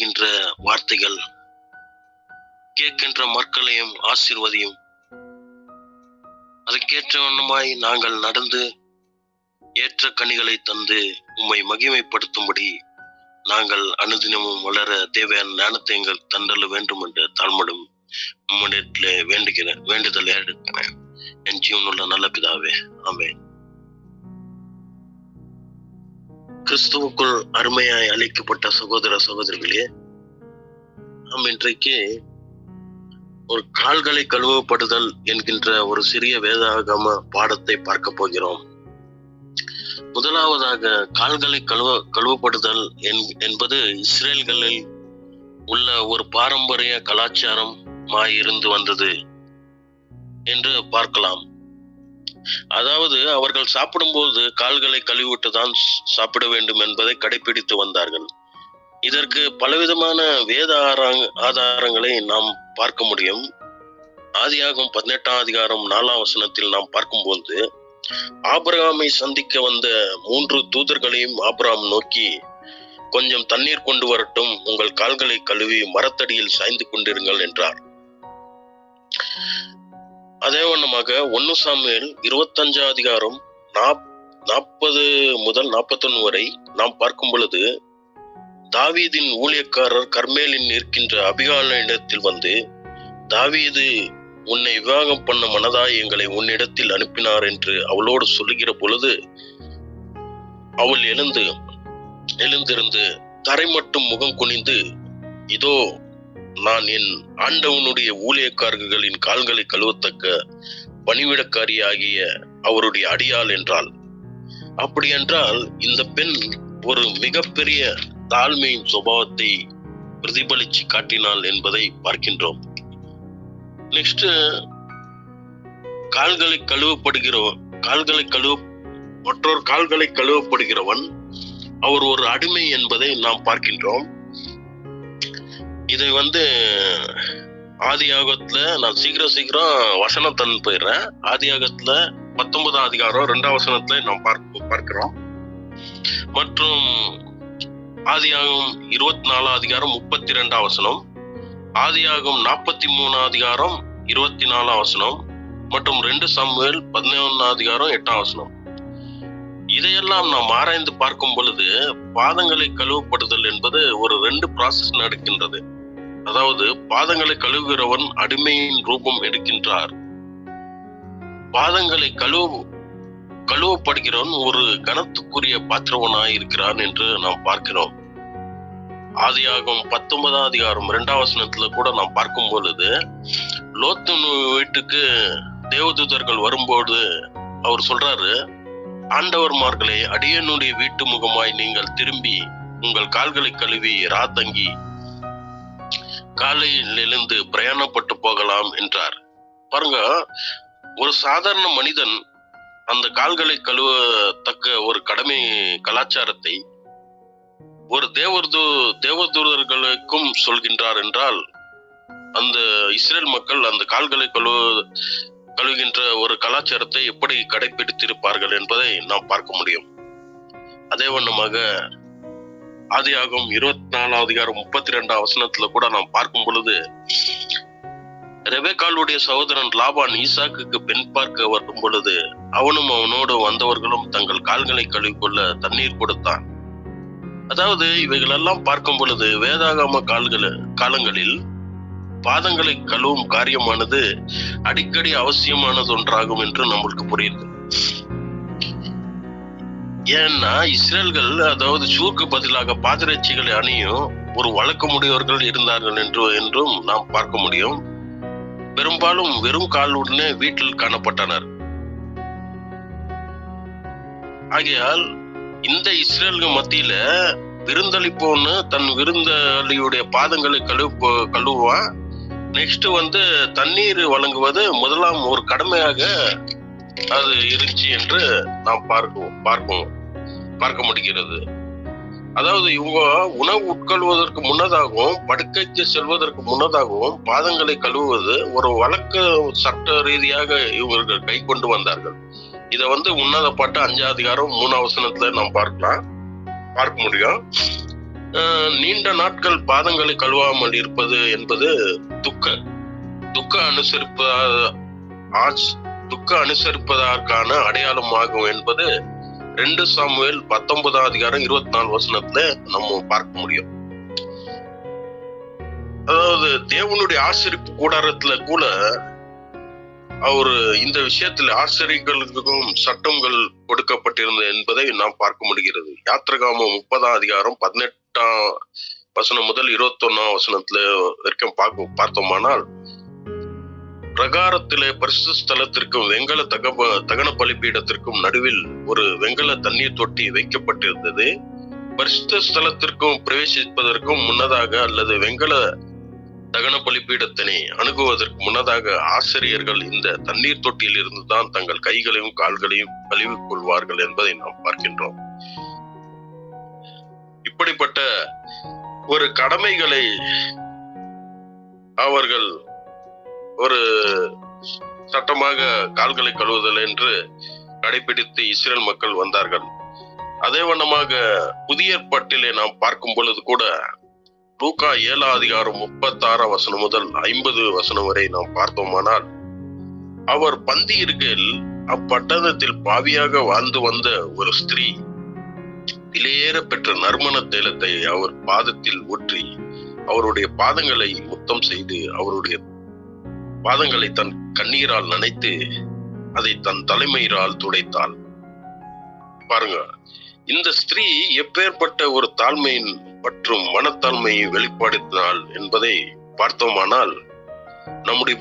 என்ற வார்த்தைகள் கேட்கின்ற மக்களையும் ஆசீர்வதியும். அதற்கேற்ற வண்ணமாய் நாங்கள் நடந்து ஏற்ற கனிகளை தந்து உம்மை மகிமைப்படுத்தும்படி நாங்கள் அனுதினமும் வளர தேவையான ஞானத்தை எங்கள் தண்டல வேண்டும் என்ற தாழ்மடும் உம்மிடத்திலே வேண்டுதலை எடுக்கிறேன். என் ஜீவனுள்ள நல்ல பிதாவே, ஆமென். கிறிஸ்துவுக்குள் அருமையாய் அழைக்கப்பட்ட சகோதர சகோதரிகளே, நாம் இன்றைக்கு ஒரு கால்களை கழுவப்படுதல் என்கின்ற ஒரு சிறிய வேதாகம பாடத்தை பார்க்க போகிறோம். முதலாவதாக கால்களை கழுவப்படுதல் என்பது இஸ்ரேல்களில் உள்ள ஒரு பாரம்பரிய கலாச்சாரமாய் இருந்து வந்தது என்று பார்க்கலாம். அதாவது அவர்கள் சாப்பிடும்போது கால்களை கழுவிட்டு தான் சாப்பிட வேண்டும் என்பதை கடைபிடித்து வந்தார்கள். இதற்கு பலவிதமான வேத ஆதாரங்களை நாம் பார்க்க முடியும். ஆதியாகமம் 18ஆம் அதிகாரம் 4ஆம் வசனத்தில் நாம் பார்க்கும்போது, ஆபிரகாமை சந்திக்க வந்த 3 தூதர்களையும் ஆபிரகாம் நோக்கி, கொஞ்சம் தண்ணீர் கொண்டு வரட்டும், உங்கள் கால்களை கழுவி மரத்தடியில் சாய்ந்து கொண்டிருங்கள் என்றார். அதே வண்ணமாக 1 சாமுவேல் 25ஆம் அதிகாரம் 40 முதல் 41 வரை நாம் பார்க்கும் பொழுது, தாவீதின் ஊழியக்காரர் கர்மேலில் இருக்கின்ற அபிகாலிடத்தில் வந்து, தாவீது உன்னை விவாகம் பண்ண மனதாய் எங்களை உன்னிடத்தில் அனுப்பினார் என்று அவளோடு சொல்லுகிற பொழுது, அவள் எழுந்திருந்து தரை மட்டும் முகம் குனிந்து, இதோ நான் என் ஆண்டவனுடைய ஊழியக்காரர்களின் கால்களை கழுவத்தக்க பணிவிடக்காரியாகிய அவருடைய அடியாள் என்றாள். அப்படி என்றால் இந்த பெண் ஒரு மிகப்பெரிய தாழ்மையின் சுபாவத்தை பிரதிபலிச்சு காட்டினாள் என்பதை பார்க்கின்றோம். நெக்ஸ்ட், மற்றொரு கால்களை கழுவப்படுகிறவன் அவர் ஒரு அடிமை என்பதை நாம் பார்க்கின்றோம். இதை ஆதியாகத்துல நான் சீக்கிரம் வசனம் தந்து போயிடுறேன். ஆதியாகத்துல 19ஆம் அதிகாரம் 2ஆம் வசனத்துல நாம் பார்க்கிறோம். மற்றும் ஆதியாகம் 24ஆம் அதிகாரம் 32ஆம் வசனம், ஆதியாகம் 43ஆம் அதிகாரம் 24ஆம் வசனம் மற்றும் 2 சாமுவேல் 11ஆம் அதிகாரம் 8ஆம் வசனம். இதையெல்லாம் நாம் ஆராய்ந்து பார்க்கும் பொழுது, பாதங்களை கழுவப்படுதல் என்பது ஒரு 2 ப்ராசஸ் நடக்கின்றது. அதாவது பாதங்களை கழுவுகிறவன் அடிமையின் ரூபம் எடுக்கின்றார். பாதங்களை கழுவப்படுகிறவன் ஒரு கனத்துக்குரிய பாத்திரவனாய் இருக்கிறான் என்று நாம் பார்க்கிறோம். ஆதியாகம் 19ஆம் அதிகாரம் 2ஆம் வசனத்துல கூட நாம் பார்க்கும் பொழுது, லோத்து வீட்டுக்கு தேவதூதர்கள் வரும்போது அவர் சொல்றாரு, ஆண்டவர்மார்களே, அடியனுடைய வீட்டு முகமாய் நீங்கள் திரும்பி உங்கள் கால்களை கழுவி ராத்தங்கி காலையில் எழுந்து பிரயாணப்பட்டு போகலாம் என்றார். பாருங்க, ஒரு சாதாரண மனிதன் அந்த கால்களை கழுவத்தக்க ஒரு கடமை கலாச்சாரத்தை ஒரு தேவதூதர்களுக்கும் சொல்கின்றார் என்றால், அந்த இஸ்ரேல் மக்கள் அந்த கால்களை கழுவுகின்ற ஒரு கலாச்சாரத்தை எப்படி கடைபிடித்திருப்பார்கள் என்பதை நாம் பார்க்க முடியும். அதே வண்ணமாக ஆதியாகமம் 24ஆம் அதிகாரம் 32ஆம் வசனத்துல கூட நாம் பார்க்கும் பொழுது, ரெபெக்காளுடைய சகோதரன் லாபான் ஈசாக்குக்கு பெண் பார்க்க வரும் பொழுது அவனும் அவனோடு வந்தவர்களும் தங்கள் கால்களை கழுவிக்கொள்ள தண்ணீர் கொடுத்தான். அதாவது இவைகளெல்லாம் பார்க்கும் பொழுது வேதாகம காலங்களில் பாதங்களை கழுவும் காரியமானது அடிக்கடி அவசியமானது ஒன்றாகும் என்று நம்மளுக்கு புரியுது. ஏன்னா இஸ்ரேல்கள், அதாவது ஷூக்கு பதிலாக பாதரட்சிகளை அணியும் ஒரு வழக்கமுடையவர்கள் இருந்தார்கள் என்றும் நாம் பார்க்க முடியும். பெரும்பாலும் வெறும் காலுடனே வீட்டில் காணப்பட்டனர். ஆகையால் இந்த இஸ்ரேல்கள் மத்தியில விருந்தளிப்போன்னு தன் விருந்தளியுடைய பாதங்களை கழுவுவான். நெக்ஸ்ட் தண்ணீர் வழங்குவது முதலாம் ஒரு கடமையாக அது இருந்துச்சு என்று நாம் பார்க்க முடிகிறது. அதாவது இவங்க உணவு உட்கொள்வதற்கு முன்னதாகவும் படுக்கைக்கு செல்வதற்கு முன்னதாகவும் பாதங்களை கழுவுவது ஒரு வழக்கு சட்ட ரீதியாக இவர்கள் கை கொண்டு வந்தார்கள். இதை உன்னத பாட்டு 5ஆம் அதிகாரம் 3ஆம் வசனத்துல நாம் பார்க்க முடியும். நீண்ட நாட்கள் பாதங்களை கழுவாமல் இருப்பது என்பது துக்க அனுசரிப்பதற்கான அடையாளமாகும் என்பது 2 சாமுவேல் 19ஆம் அதிகாரம் 24 நம்ம பார்க்க முடியும். அதாவது தேவனுடைய ஆசரிப்பு கூடாரத்துல கூட அவரு இந்த விஷயத்துல ஆசிரியர்களுக்கும் சட்டங்கள் கொடுக்கப்பட்டிருந்தது என்பதை நாம் பார்க்க முடிகிறது. யாத்திராகமம் 30ஆம் அதிகாரம் 18ஆம் வசனம் முதல் 21ஆம் வசனத்துல வரைக்கும் பார்த்தோமானால், பிரகாரத்திலே பரிசுத்த ஸ்தலத்திற்கும் வெங்கல தகன பலிபீடத்திற்கும் நடுவில் ஒரு வெங்கல தண்ணீர் தொட்டி வைக்கப்பட்டிருந்தது. பரிசுத்த ஸ்தலத்திற்கும் பிரவேசிப்பதற்கும் முன்னதாக அல்லது வெங்கல தகன பலிபீடத்தினை அணுகுவதற்கு முன்னதாக ஆசிரியர்கள் இந்த தண்ணீர் தொட்டியில் இருந்துதான் தங்கள் கைகளையும் கால்களையும் கழுவிக் கொள்வார்கள் என்பதை நாம் பார்க்கின்றோம். இப்படிப்பட்ட ஒரு கடமைகளை அவர்கள் ஒரு சட்டமாக கால்களை கழுவுதல் என்று கடைபிடித்து இஸ்ரேல் மக்கள் வந்தார்கள். அதே வண்ணமாக புதிய ஏற்பாட்டிலே நாம் பார்க்கும் பொழுது கூட லூக்கா 7ஆம் அதிகாரம் 36ஆம் வசனம் முதல் 50 வசனம் வரை நாம் பார்த்தோமானால், அவர் பந்தி இருக்கையில் அப்பட்டணத்தில் பாவியாக வாழ்ந்து வந்த ஒரு ஸ்திரீ விலையேற பெற்ற நறுமண தைலத்தை அவர் பாதத்தில் ஊற்றி அவருடைய பாதங்களை முத்தம் செய்து அவருடைய பாதங்களை தன் கண்ணீரால் நனைத்து அதை தன் தலைமயிரால் துடைத்தாள். பாருங்க, இந்த ஸ்திரீ எப்பேற்பட்ட ஒரு தாழ்மையின் மற்றும் மனத்தாழ்மையை வெளிப்படுத்தினாள் என்பதை பார்த்தோமானால், நம்முடைய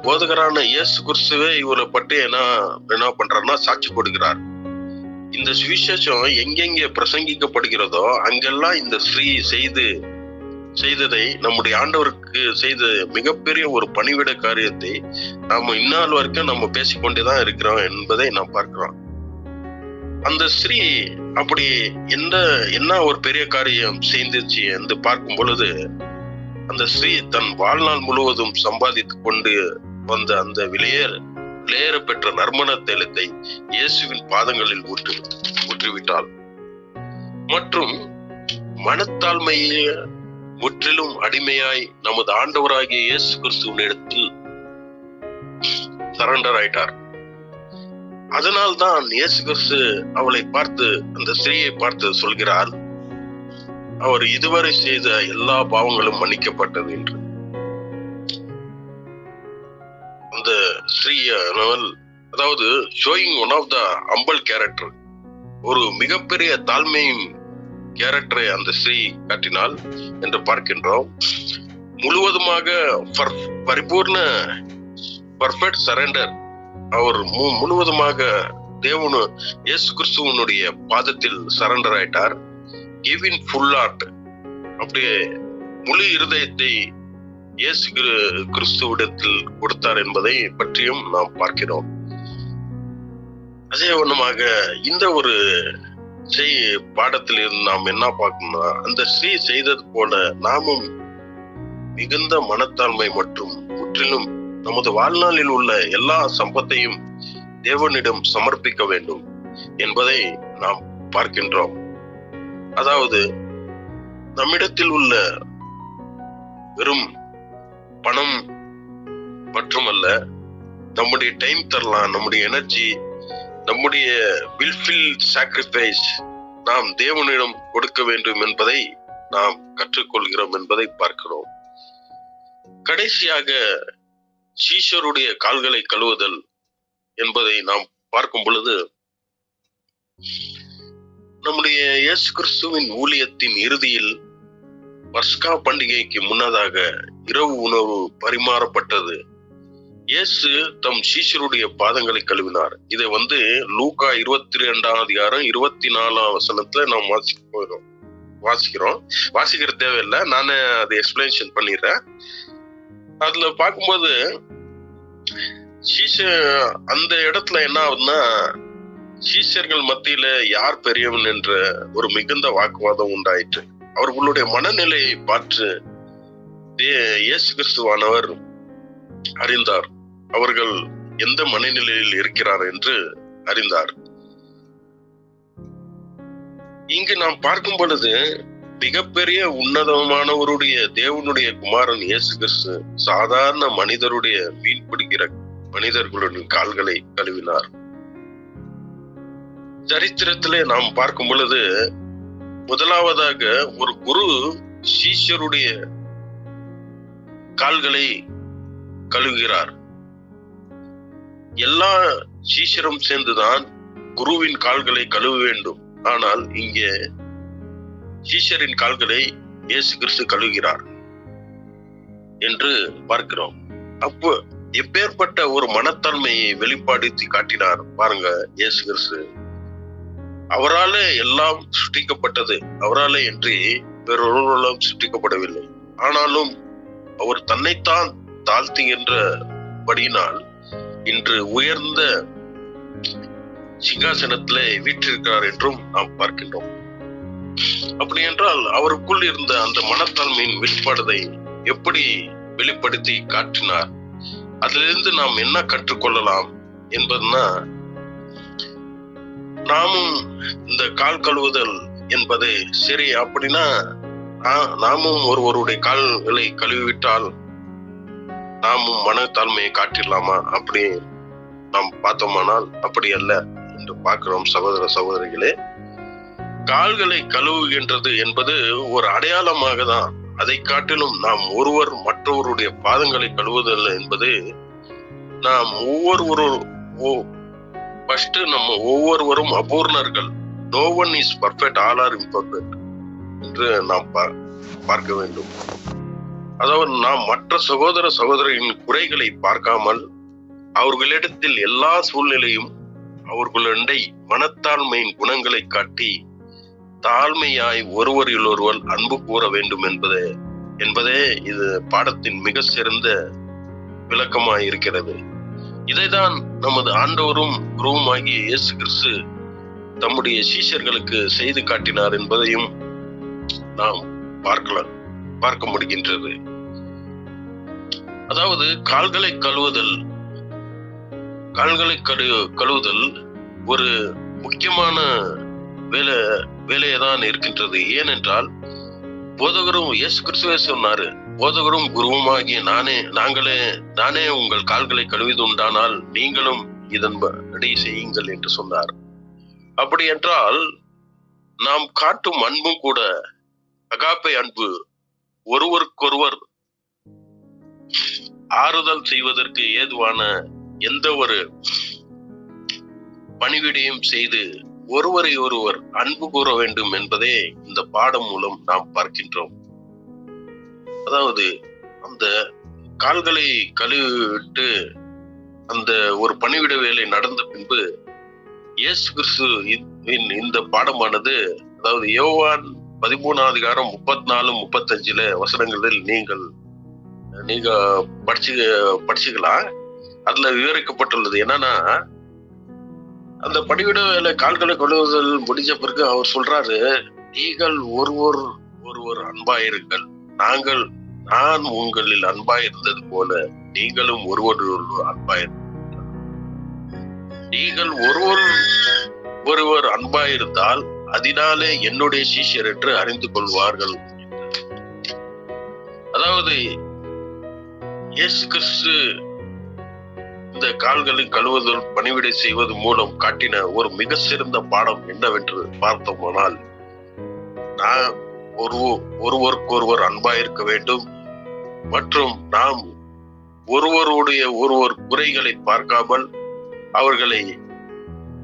போதகரான இயேசு கிறிஸ்துவே இவரை பற்றி என்ன பண்றாருன்னா சாட்சி கொடுக்கிறார். இந்த சுவிசேஷம் எங்கெங்கே பிரசங்கிக்கப்படுகிறதோ அங்கெல்லாம் இந்த ஸ்ரீ செய்ததை நம்முடைய ஆண்டவருக்கு செய்த மிகப்பெரிய ஒரு பணிவிட காரியத்தை நாம இந்நாள் வரைக்கும் நம்ம பேசிக்கொண்டேதான் இருக்கிறோம் என்பதை நாம் பார்க்கிறோம். அந்த ஸ்ரீ அப்படி என்ன ஒரு பெரிய காரியம் செய்துச்சு என்று பார்க்கும் பொழுது, அந்த ஸ்ரீ தன் வாழ்நாள் முழுவதும் சம்பாதித்து கொண்டு வந்த அந்த விலையேற பெற்ற நறுமண தைலத்தை இயேசுவின் பாதங்களில் ஊற்றிவிட்டாள். மற்றும் மனத்தாழ்மையை முற்றிலும் அடிமையாய் நமது ஆண்டவராகிய இயேசு கிறிஸ்துவின் இடத்தில் சரண்டர் ஆயிட்டார். அதனால்தான் இயேசு கிறிஸ்து அவளை பார்த்து, அந்த ஸ்திரீயை பார்த்து சொல்கிறார், அவர் இதுவரை செய்த எல்லா பாவங்களும் மன்னிக்கப்பட்டது என்று. அந்த ஸ்ரீயானவள், அதாவது showing one of the humble character, ஒரு மிகப்பெரிய தாழ்மையின் கேரக்டரை அந்த ஸ்ரீ காட்டினாள் என்று பார்க்கின்றோம். முழுவதுமாக பரிபூர்ண பர்ஃபெக்ட் சரண்டர், அவர் முழுவதுமாக தேவனு இயேசு கிறிஸ்துவனுடைய பாதத்தில் சரண்டர் ஆயிட்டார். கிவின் ஃபுல் ஹார்ட், அப்படியே முழு இருதயத்தை இயேசு கிறிஸ்துவிடத்தில் கொடுத்தார் என்பதை பற்றியும் நாம் பார்க்கிறோம். அதே வண்ணமாக இந்த ஒரு பாடத்தில் இருந்து நாம் என்ன பார்க்கணும்னா, அந்த ஸ்ரீ செய்தது போல நாமும் மிகுந்த மனத்தாழ்மை மற்றும் முற்றிலும் நமது வாழ்நாளில் உள்ள எல்லா சம்பத்தையும் தேவனிடம் சமர்ப்பிக்க வேண்டும் என்பதை நாம் பார்க்கின்றோம். அதாவது நம்மிடத்தில் உள்ள வெறும் பணம் மட்டுமல்ல, நம்முடைய டைம் தரலாம், நம்முடைய எனர்ஜி, நம்முடைய வில்ஃபில் சாக்ரிஃபைஸ் நாம் தேவனிடம் கொடுக்க வேண்டும் என்பதை நாம் கற்றுக்கொள்கிறோம் என்பதை பார்க்கிறோம். கடைசியாக சீஷருடைய கால்களை கழுவுதல் என்பதை நாம் பார்க்கும் பொழுது, நம்முடைய இயேசு கிறிஸ்துவின் ஊழியத்தின் இறுதியில் பஸ்கா பண்டிகைக்கு முன்னதாக இரவு உணவு பரிமாறப்பட்டது. இயேசு தம் சீஷருடைய பாதங்களை கழுவினார். இதை லூக்கா 22ஆம் அதிகாரம் 24ஆம் வசனத்துல நாம் வாசிக்கிற தேவையில்லை, நானே அதை எக்ஸ்பிளனேஷன் பண்ணிடுறேன். அதுல பார்க்கும்போது அந்த இடத்துல என்ன ஆகுதுன்னா, சீஷர்கள் மத்தியில யார் பெரியவன் என்ற ஒரு மிகுந்த வாக்குவாதம் உண்டாயிற்று. அவர்களுடைய மனநிலையை பார்த்து இயேசு கிறிஸ்துவானவர் அறிந்தார். அவர்கள் எந்த மனநிலையில் இருக்கிறார் என்று அறிந்தார். இங்கு நாம் பார்க்கும் பொழுது மிகப்பெரிய உன்னதமானவருடைய தேவனுடைய குமாரன் இயேசு கிறிஸ்து சாதாரண மனிதருடைய மீன் பிடிக்கிற மனிதர்களுடைய கால்களை கழுவினார். சரித்திரத்திலே நாம் பார்க்கும் பொழுது முதலாவதாக ஒரு குரு சீஷருடைய கால்களை கழுவுகிறார். எல்லா சீஷரும் சேர்ந்துதான் குருவின் கால்களை கழுவ வேண்டும். ஆனால் இங்கே சீஷரின் கால்களை இயேசு கிறிஸ்து கழுவுகிறார் என்று பார்க்கிறோம். அப்போ எப்பேற்பட்ட ஒரு மனத்தன்மையை வெளிப்படுத்தி காட்டினார் பாருங்க இயேசு கிறிஸ்து. அவராலே எல்லாம் சுட்டிக்கப்பட்டது, அவராலே என்று வேறொருவராலும் சுட்டிக்கப்படவில்லை. ஆனாலும் அவர் தன்னைத்தான் தாழ்த்துகின்றபடியினால் இன்று உயர்ந்த சிங்காசனத்திலே வீற்றிருக்கிறார் என்றும் நாம் பார்க்கின்றோம். அப்படி என்றால் அவருக்குள் இருந்த அந்த மனத்தாழ்மையின் வெளிப்பாடுதை எப்படி வெளிப்படுத்தி காட்டினார், அதிலிருந்து நாம் என்ன கற்றுக்கொள்ளலாம் என்பதுனா, நாமும் இந்த கால் கழுவுதல் என்பது சரி, அப்படின்னா நாமும் ஒருவருடைய கால்களை கழுவிவிட்டால் நாமும் மனத்தாழ்மையை காட்டிடலாமா? அப்படி நாம் பார்த்தோமானால் அப்படி அல்ல என்று பார்க்கிறோம். சகோதர சகோதரிகளே, கால்களை கழுவுகின்றது என்பது ஒரு அடையாளமாக தான். அதை காட்டிலும் நாம் ஒருவர் மற்றவருடைய பாதங்களை கழுவுதல் என்பது நாம் நம்ம ஒவ்வொருவரும் அபூர்ணர்கள். No one is perfect, all are imperfect என்று நாம் பார்க்க வேண்டும். அதாவது நாம் மற்ற சகோதர சகோதரியின் குறைகளை பார்க்காமல் அவர்களிடத்தில் எல்லா சூழ்நிலையும் அவர்களுடைய மனத்தாழ்மையின் குணங்களை காட்டி தாழ்மையாய் ஒருவரில் ஒருவர் அன்பு கூற வேண்டும் என்பதே இது பாடத்தின் மிக சிறந்த விளக்கமாய் இருக்கிறது. இதைதான் நமது ஆண்டவரும் குருவுமாகிய இயேசு கிறிஸ்து தம்முடைய சீஷர்களுக்கு செய்து காட்டினார் என்பதையும் நாம் பார்க்க முடிகின்றது. அதாவது கால்களை கழுவுதல் ஒரு முக்கியமான வேலையதான் இருக்கின்றது. ஏனென்றால் போதகரும் இயேசு கிறிஸ்துவே சொன்னாரு, போதகரும் குருவுமாகிய நானே உங்கள் கால்களை கழுவிது உண்டானால் நீங்களும் இதன்படி செய்யுங்கள் என்று சொன்னார். அப்படி என்றால் நாம் காட்டும் அன்பும் கூட அகாப்பை அன்பு, ஒருவருக்கொருவர் ஆறுதல் செய்வதற்கு ஏதுவான எந்த ஒரு பணிவிடையும் செய்து ஒருவரை ஒருவர் அன்பு கூற வேண்டும் என்பதே இந்த பாடம் மூலம் நாம் பார்க்கின்றோம். அதாவது அந்த கால்களை கழுவிட்டு அந்த ஒரு பணிவிட வேலை நடந்த பின்பு இயேசு கிறிஸ்து இந்த பாடமானது, அதாவது யோவான் 13 34-35 வசனங்களில் நீங்க படிச்சுக்கலாம். அதுல விவரிக்கப்பட்டுள்ளது என்னன்னா, அந்த பணிவிட வேலை கால்களை கழுவுதல் முடிஞ்ச பிறகு அவர் சொல்றாரு, நீங்கள் ஒருவர் அன்பாயிருங்கள், நான் உங்களில் அன்பாயிருந்தது போல நீங்களும் ஒருவர் அன்பாயிருங்கள். நீங்கள் ஒருவர் அன்பாயிருந்தால் அதனாலே என்னுடைய சீஷர் என்று அறிந்து கொள்வார்கள். அதாவது இயேசு கிறிஸ்து இந்த கால்களில் கழுவுதல் பணிவிடை செய்வது மூலம் காட்டின ஒரு மிக சிறந்த பாடம் என்னவென்று பார்த்தோமானால், நாம் ஒருவருக்கொருவர் அன்பாயிருக்க வேண்டும் மற்றும் நாம் ஒருவர் குறைகளை பார்க்காமல் அவர்களை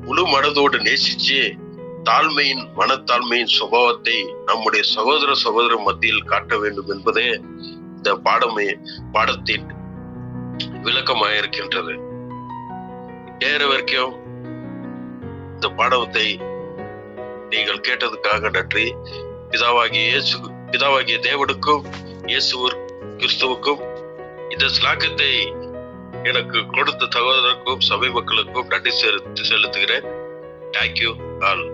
முழு மனதோடு நேசிச்சு மனத்தாழ்மையின் சுபாவத்தை நம்முடைய சகோதர மத்தியில் காட்ட வேண்டும் என்பதே இந்த பாடத்தின் விளக்கமாயிருக்கின்றது. நேர வரைக்கும் இந்த பாடத்தை நீங்கள் கேட்டதுக்காக நன்றி. பிதாவாகிய தேவனுக்கும் இயேசு கிறிஸ்துவுக்கும் இந்த ஸ்லாக்கத்தை எனக்கு கொடுத்த சகோதரருக்கும் சபை மக்களுக்கும் நன்றி செலுத்துகிறேன். Thank you all.